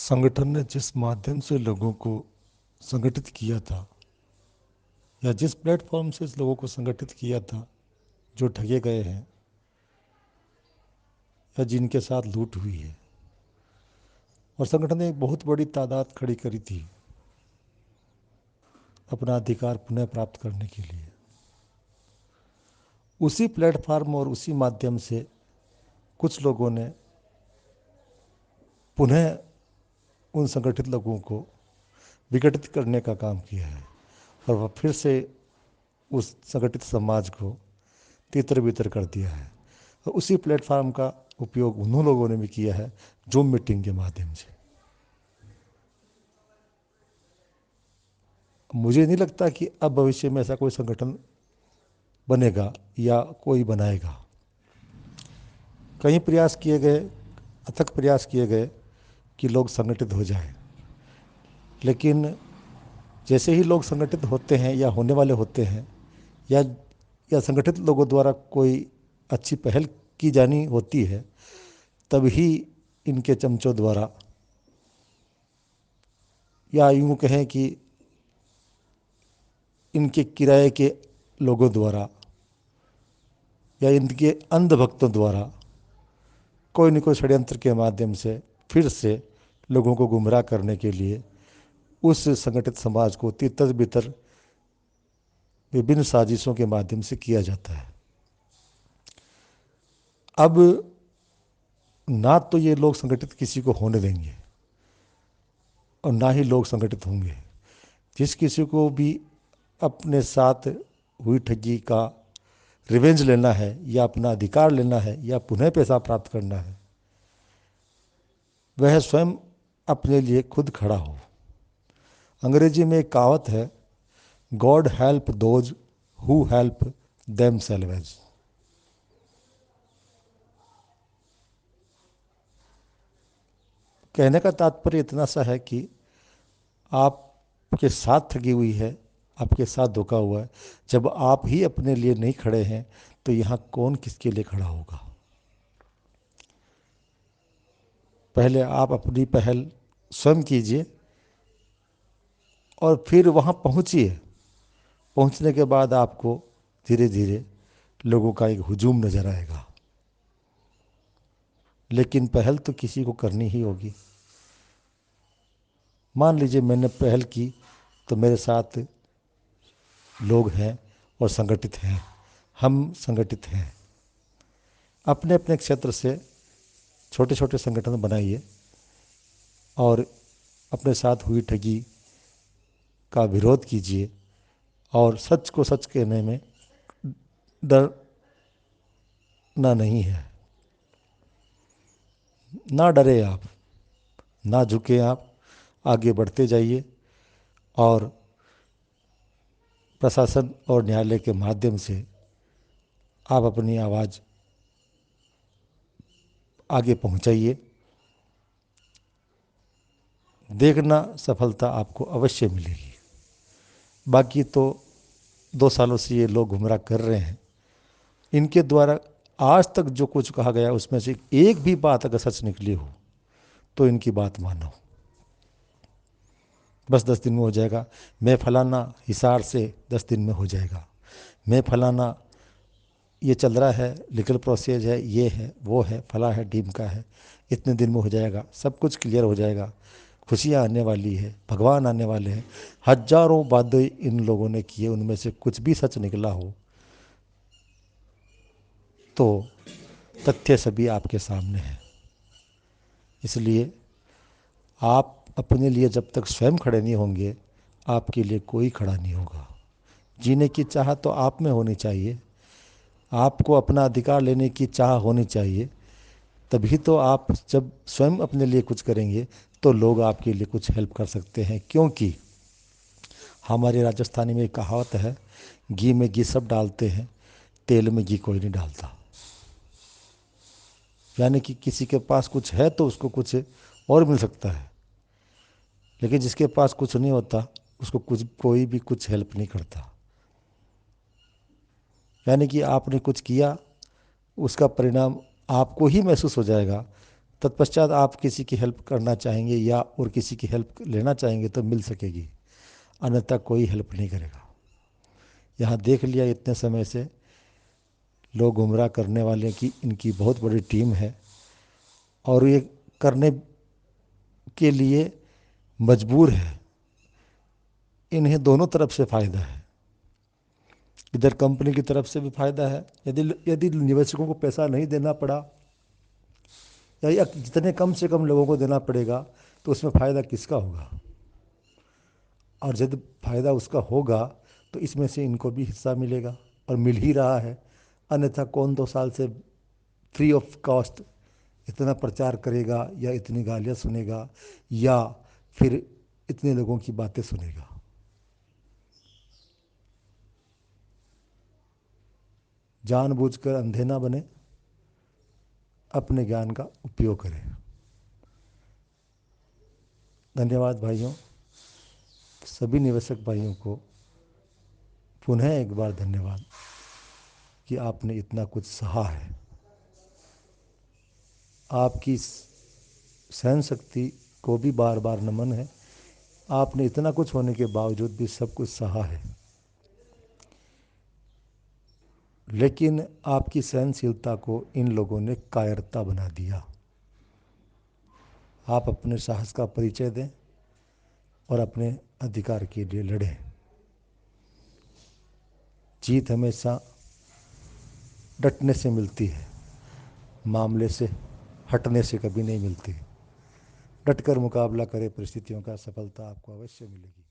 संगठन ने जिस माध्यम से लोगों को संगठित किया था या जिस प्लेटफॉर्म से इस लोगों को संगठित किया था, जो ठगे गए हैं या जिनके साथ लूट हुई है, और संगठन ने एक बहुत बड़ी तादाद खड़ी करी थी अपना अधिकार पुनः प्राप्त करने के लिए। उसी प्लेटफॉर्म और उसी माध्यम से कुछ लोगों ने पुनः उन संगठित लोगों को विघटित करने का काम किया है और वह फिर से उस संगठित समाज को तितर बितर कर दिया है। तो उसी प्लेटफॉर्म का उपयोग उन्होंने लोगों ने भी किया है जूम मीटिंग के माध्यम से। मुझे नहीं लगता कि अब भविष्य में ऐसा कोई संगठन बनेगा या कोई बनाएगा। कई प्रयास किए गए, अथक प्रयास किए गए कि लोग संगठित हो जाएं, लेकिन जैसे ही लोग संगठित होते हैं या होने वाले होते हैं या संगठित लोगों द्वारा कोई अच्छी पहल की जानी होती है, तभी इनके चमचों द्वारा या यूँ कहें कि इनके किराए के लोगों द्वारा या इनके अंधभक्तों द्वारा कोई न कोई षड्यंत्र के माध्यम से फिर से लोगों को गुमराह करने के लिए उस संगठित समाज को तितर बितर विभिन्न साजिशों के माध्यम से किया जाता है। अब ना तो ये लोग संगठित किसी को होने देंगे और ना ही लोग संगठित होंगे। जिस किसी को भी अपने साथ हुई ठगी का रिवेंज लेना है या अपना अधिकार लेना है या पुनः पैसा प्राप्त करना है, वह स्वयं अपने लिए खुद खड़ा हो। अंग्रेजी में एक कहावत है, God help those who help them salvage. कहने का तात्पर्य इतना सा है कि आपके साथ ठगी हुई है, आपके साथ धोखा हुआ है, जब आप ही अपने लिए नहीं खड़े हैं तो यहाँ कौन किसके लिए खड़ा होगा। पहले आप अपनी पहल स्वयं कीजिए और फिर वहाँ पहुँचिए। पहुँचने के बाद आपको धीरे धीरे लोगों का एक हुजूम नज़र आएगा, लेकिन पहल तो किसी को करनी ही होगी। मान लीजिए मैंने पहल की तो मेरे साथ लोग हैं और संगठित हैं, हम संगठित हैं। अपने अपने क्षेत्र से छोटे छोटे संगठन बनाइए और अपने साथ हुई ठगी का विरोध कीजिए और सच को सच कहने में डरना नहीं है। ना डरे आप, ना झुके आप, आगे बढ़ते जाइए और प्रशासन और न्यायालय के माध्यम से आप अपनी आवाज़ आगे पहुंचाइए। देखना सफलता आपको अवश्य मिलेगी। बाकी तो 2 सालों से ये लोग गुमराह कर रहे हैं, इनके द्वारा आज तक जो कुछ कहा गया उसमें से एक भी बात अगर सच निकली हो तो इनकी बात मानो। बस 10 दिन में हो जाएगा, मैं फलाना हिसार से 10 दिन में हो जाएगा, मैं फलाना ये चल रहा है, लीगल प्रोसेस है, ये है, वो है, फला है, ढीम का है, इतने दिन में हो जाएगा, सब कुछ क्लियर हो जाएगा, खुशियाँ आने वाली है, भगवान आने वाले हैं। हजारों वादे इन लोगों ने किए, उनमें से कुछ भी सच निकला हो तो तथ्य सभी आपके सामने हैं। इसलिए आप अपने लिए जब तक स्वयं खड़े नहीं होंगे, आपके लिए कोई खड़ा नहीं होगा। जीने की चाह तो आप में होनी चाहिए, आपको अपना अधिकार लेने की चाह होनी चाहिए। तभी तो आप जब स्वयं अपने लिए कुछ करेंगे तो लोग आपके लिए कुछ हेल्प कर सकते हैं। क्योंकि हमारे राजस्थानी में एक कहावत है, घी में घी सब डालते हैं, तेल में घी कोई नहीं डालता। यानी कि किसी के पास कुछ है तो उसको कुछ और मिल सकता है, लेकिन जिसके पास कुछ नहीं होता उसको कुछ कोई भी कुछ हेल्प नहीं करता। यानी कि आपने कुछ किया, उसका परिणाम आपको ही महसूस हो जाएगा, तत्पश्चात आप किसी की हेल्प करना चाहेंगे या और किसी की हेल्प लेना चाहेंगे तो मिल सकेगी, अन्यथा कोई हेल्प नहीं करेगा। यहाँ देख लिया इतने समय से लोग गुमराह करने वाले की इनकी बहुत बड़ी टीम है और ये करने के लिए मजबूर है। इन्हें दोनों तरफ से फ़ायदा है, इधर कंपनी की तरफ से भी फ़ायदा है। यदि यदि निवेशकों को पैसा नहीं देना पड़ा या जितने कम से कम लोगों को देना पड़ेगा तो उसमें फ़ायदा किसका होगा? और यदि फ़ायदा उसका होगा तो इसमें से इनको भी हिस्सा मिलेगा और मिल ही रहा है। अन्यथा कौन 2 साल से फ्री ऑफ कॉस्ट इतना प्रचार करेगा या इतनी गालियाँ सुनेगा या फिर इतने लोगों की बातें सुनेगा? जानबूझकर अंधे ना बने, अपने ज्ञान का उपयोग करें। धन्यवाद भाइयों, सभी निवेशक भाइयों को पुनः एक बार धन्यवाद कि आपने इतना कुछ सहा है। आपकी सहन शक्ति को भी बार बार नमन है। आपने इतना कुछ होने के बावजूद भी सब कुछ सहा है, लेकिन आपकी सहनशीलता को इन लोगों ने कायरता बना दिया। आप अपने साहस का परिचय दें और अपने अधिकार के लिए लड़ें। जीत हमेशा डटने से मिलती है, मामले से हटने से कभी नहीं मिलती। डटकर मुकाबला करें परिस्थितियों का, सफलता आपको अवश्य मिलेगी।